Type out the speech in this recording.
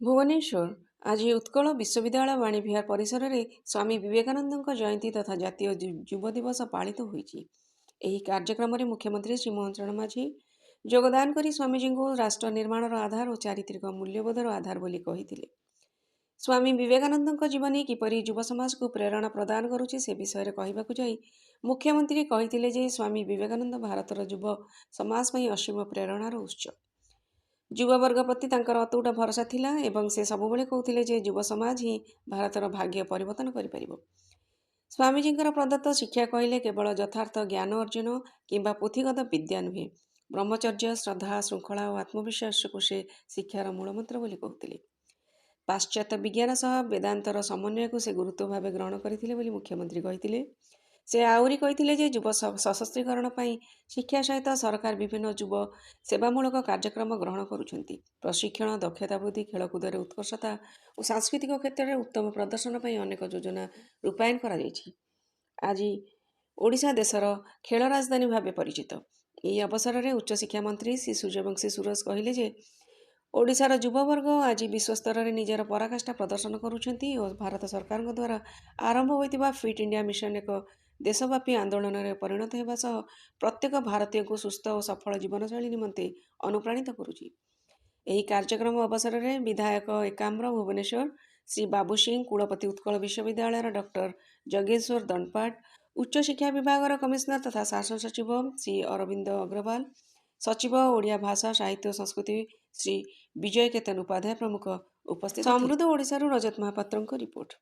भुवनेश्वर आज उत्कल विश्वविद्यालय वाणीविहार परिसर में स्वामी विवेकानंद जयंती तथा जातीय युव दिवस पालित होईछि। एही कार्यक्रम में मुख्यमंत्री श्री मोहन चरण माझी योगदान करी स्वामीजी को राष्ट्र निर्माण आधार और चारित्रिक मूल्यबोधर आधार बोली कहिथिले। स्वामी विवेकानंद जीवनी किपरि युव समाज को प्रेरणा प्रदान करुछि से विषय कहबाकू जाई मुख्यमंत्री कहिथिले जे स्वामी विवेकानंद भारतर युव समाज पई असीम प्रेरणार उत्स। युववर्ग प्रति तांकर अतुट भरोसा थिला एवं से सबुबले कहते जे युव समाज ही भारतर भाग्य परिवर्तन करिपरिबो। स्वामीजींकर प्रदत्त शिक्षा कहले केवल यथार्थ ज्ञान अर्जन किंबा पुथिगत विद्या नुहे, ब्रह्मचर्य श्रद्धा श्रृंखला और आत्मविश्वास को से शिक्षार मूलमंत्र बोली कहते। पाश्चात्य विज्ञान सह वेदांतर समन्वय को से गुरुत्व भाव ग्रहण करथिले बोली मुख्यमंत्री कहिथिले। से आउरी कहिथिले जे युव सशस्त्रीकरण पई शिक्षा सहित सरकार विभिन्न युव सेवामूलक कार्यक्रम ग्रहण करुछंती। प्रशिक्षण दक्षता वृद्धि खेलकूदर उत्कर्षता और सांस्कृतिक क्षेत्र में उत्तम प्रदर्शन पई अनेक योजना रूपायन करा जायछि। आज ओडिशा देशर खेल राजधानी भाव परिचित। यही अवसर में उच्च शिक्षा मंत्री श्री सूर्यवंशी सुरेश कहले जे ओडिशार युववर्ग आज विश्वस्तर में निजर पराकाष्ठा प्रदर्शन करुछंती और भारत सरकार द्वारा आरंभ होइतिबा फिट इंडिया मिशन एक देशव्यापी आंदोलन में परिणत होगा सह प्रत्येक भारतीय को सुस्थ और सफल जीवनशैली निमंते अनुप्राणित करुछि। एही कार्यक्रम अवसर में विधायक एकाम्र भुवनेश्वर श्री बाबू सिंह कुलपति उत्कल विश्वविद्यालय डॉक्टर जगेश्वर दंडपाट उच्च शिक्षा विभाग कमिश्नर तथा शासन सचिव श्री अरविंद अग्रवाल सचिव ओडिया भाषा साहित्य संस्कृति श्री विजय केतन उपाध्याय प्रमुख उपस्थित। समृद्ध ओडिशा रजत महापात्र रिपोर्ट।